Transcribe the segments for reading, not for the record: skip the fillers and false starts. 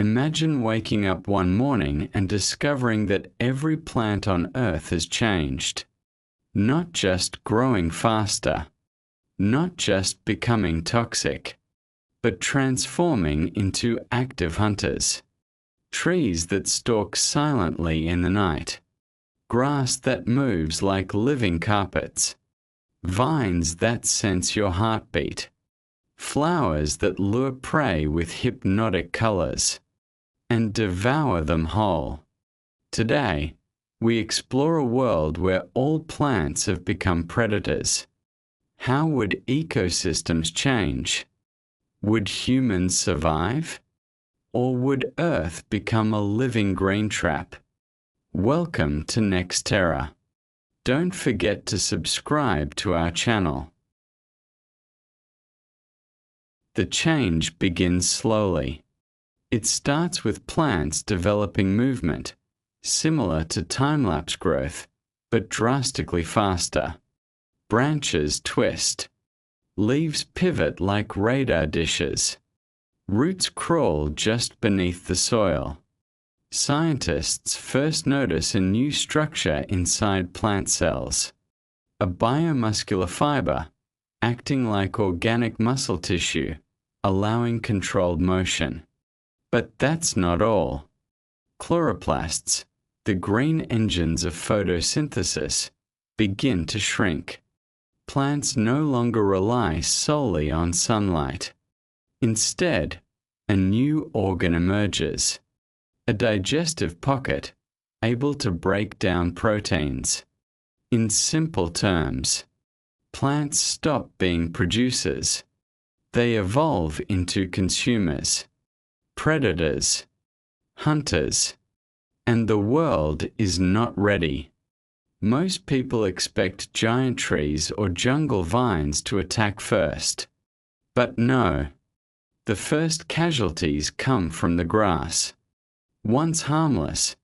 Imagine waking up one morning and discovering that every plant on Earth has changed. Not just growing faster, not just becoming toxic, but transforming into active hunters. Trees that stalk silently in the night, grass that moves like living carpets, vines that sense your heartbeat, flowers that lure prey with hypnotic colors, and devour them whole. Today, we explore a world where all plants have become predators. How would ecosystems change? Would humans survive? Or would Earth become a living grain trap? Welcome to NextTerra. Don't forget to subscribe to our channel. The change begins slowly. It starts with plants developing movement, similar to time-lapse growth, but drastically faster. Branches twist. Leaves pivot like radar dishes. Roots crawl just beneath the soil. Scientists first notice a new structure inside plant cells, a biomuscular fiber acting like organic muscle tissue, allowing controlled motion. But that's not all. Chloroplasts, the green engines of photosynthesis, begin to shrink. Plants no longer rely solely on sunlight. Instead, a new organ emerges, a digestive pocket able to break down proteins. In simple terms, plants stop being producers. They evolve into consumers, predators, hunters, and the world is not ready. Most people expect giant trees or jungle vines to attack first. But no, the first casualties come from the grass. Once harmless,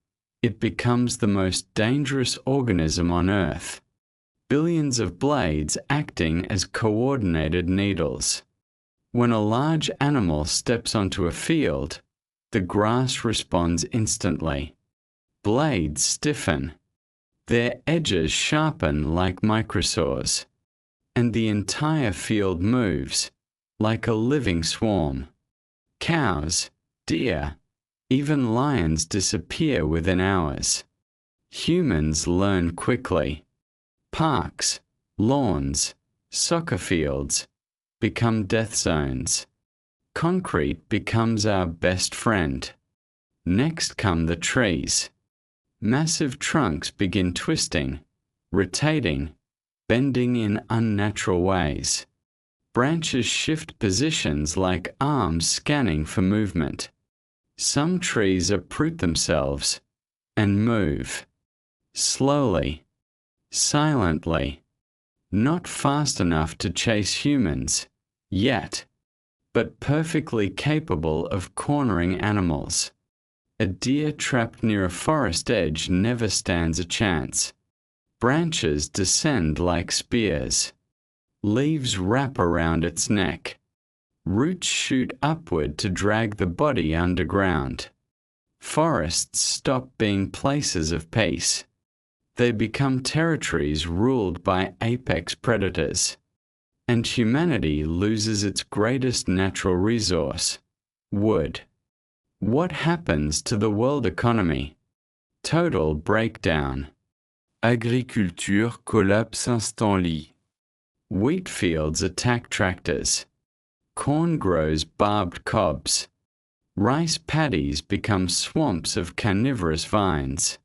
it becomes the most dangerous organism on Earth. Billions of blades acting as coordinated needles. When a large animal steps onto a field, the grass responds instantly. Blades stiffen. Their edges sharpen like microsaws, and the entire field moves like a living swarm. Cows, deer, even lions disappear within hours. Humans learn quickly. Parks, lawns, soccer fields become death zones. Concrete becomes our best friend. Next come the trees. Massive trunks begin twisting, rotating, bending in unnatural ways. Branches shift positions like arms scanning for movement. Some trees uproot themselves and move. Slowly, silently, not fast enough to chase humans, yet, but perfectly capable of cornering animals. A deer trapped near a forest edge never stands a chance. Branches descend like spears. Leaves wrap around its neck. Roots shoot upward to drag the body underground. Forests stop being places of peace. They become territories ruled by apex predators. And humanity loses its greatest natural resource, wood. What happens to the world economy? Total breakdown. Agriculture collapse instantly. Wheat fields attack tractors. Corn grows barbed cobs. Rice paddies become swamps of carnivorous vines.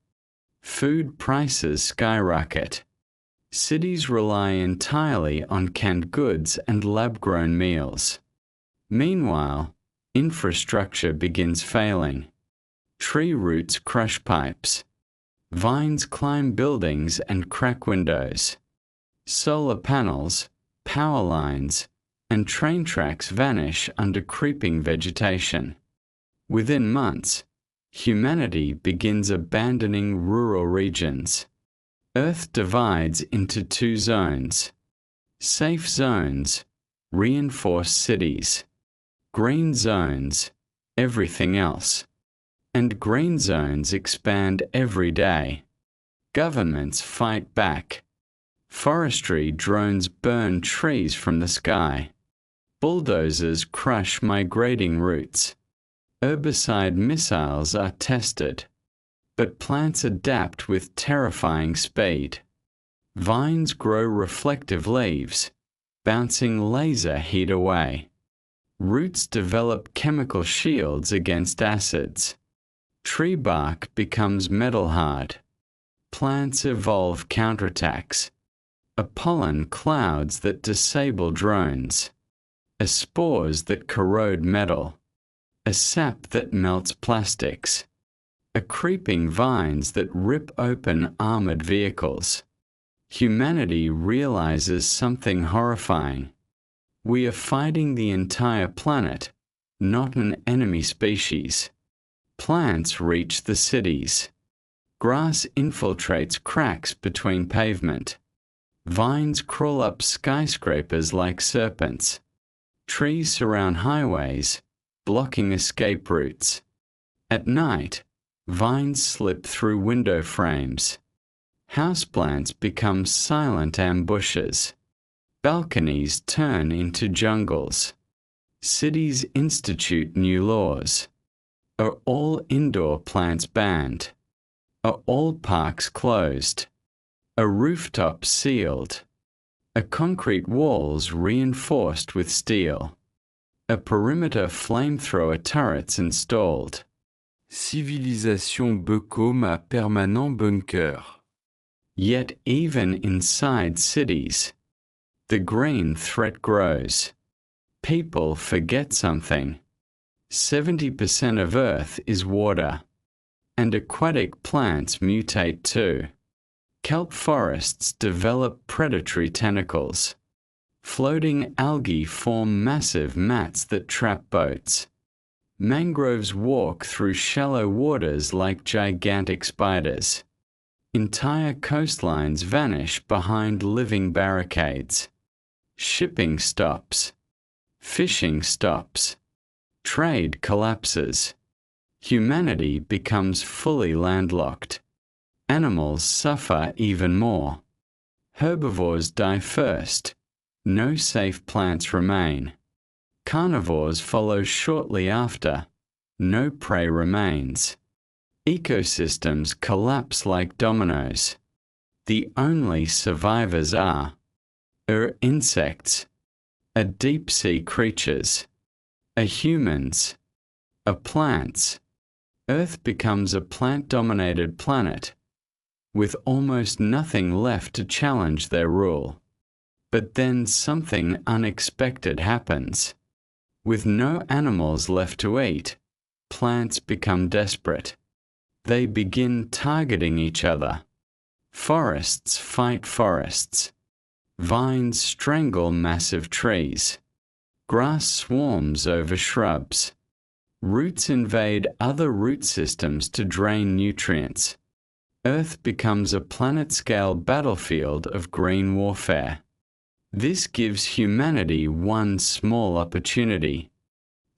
Food prices skyrocket. Cities rely entirely on canned goods and lab-grown meals. Meanwhile, infrastructure begins failing. Tree roots crush pipes. Vines climb buildings and crack windows. Solar panels, power lines, and train tracks vanish under creeping vegetation. Within months, humanity begins abandoning rural regions. Earth divides into two zones. Safe zones, reinforced cities. Green zones, everything else. And green zones expand every day. Governments fight back. Forestry drones burn trees from the sky. Bulldozers crush migrating roots. Herbicide missiles are tested. But plants adapt with terrifying speed. Vines grow reflective leaves, bouncing laser heat away. Roots develop chemical shields against acids. Tree bark becomes metal hard. Plants evolve counterattacks. A pollen clouds that disable drones. A spores that corrode metal. A sap that melts plastics. A creeping vines that rip open armored vehicles. Humanity realizes something horrifying. We are fighting the entire planet, not an enemy species. Plants reach the cities. Grass infiltrates cracks between pavement. Vines crawl up skyscrapers like serpents. Trees surround highways, blocking escape routes. At night, vines slip through window frames. Houseplants become silent ambushes. Balconies turn into jungles. Cities institute new laws. Are all indoor plants banned? Are all parks closed? Are rooftops sealed? Are concrete walls reinforced with steel? Are perimeter flamethrower turrets installed? Civilisation Become à permanent bunker. Yet even inside cities, the green threat grows. People forget something. 70% of Earth is water, and aquatic plants mutate too. Kelp forests develop predatory tentacles. Floating algae form massive mats that trap boats. Mangroves walk through shallow waters like gigantic spiders. Entire coastlines vanish behind living barricades. Shipping stops. Fishing stops. Trade collapses. Humanity becomes fully landlocked. Animals suffer even more. Herbivores die first. No safe plants remain. Carnivores follow shortly after. No prey remains. Ecosystems collapse like dominoes. The only survivors are insects, deep-sea creatures, humans, plants. Earth becomes a plant-dominated planet, with almost nothing left to challenge their rule. But then something unexpected happens. With no animals left to eat, plants become desperate. They begin targeting each other. Forests fight forests. Vines strangle massive trees. Grass swarms over shrubs. Roots invade other root systems to drain nutrients. Earth becomes a planet-scale battlefield of green warfare. This gives humanity one small opportunity.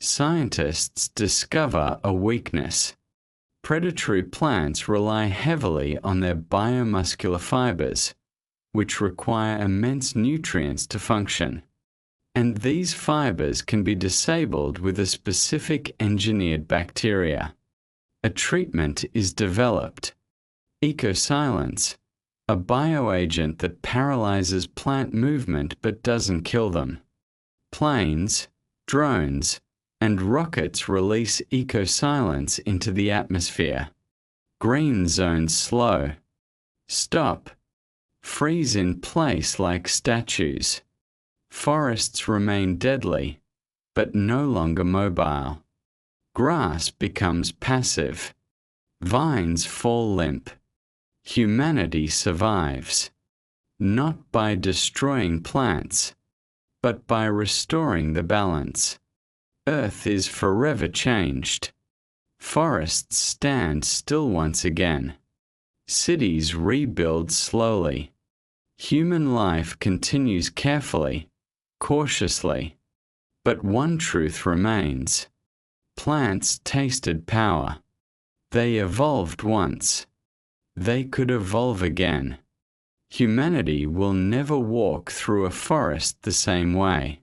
Scientists discover a weakness. Predatory plants rely heavily on their biomuscular fibers, which require immense nutrients to function. And these fibers can be disabled with a specific engineered bacteria. A treatment is developed. Ecosilence, a bioagent that paralyzes plant movement but doesn't kill them. Planes, drones, and rockets release ecosilence into the atmosphere. Green zones slow. Stop. Freeze in place like statues. Forests remain deadly, but no longer mobile. Grass becomes passive. Vines fall limp. Humanity survives, not by destroying plants, but by restoring the balance. Earth is forever changed. Forests stand still once again. Cities rebuild slowly. Human life continues carefully, cautiously. But one truth remains. Plants tasted power. They evolved once. They could evolve again. Humanity will never walk through a forest the same way,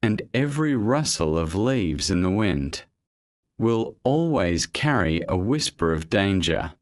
and every rustle of leaves in the wind will always carry a whisper of danger.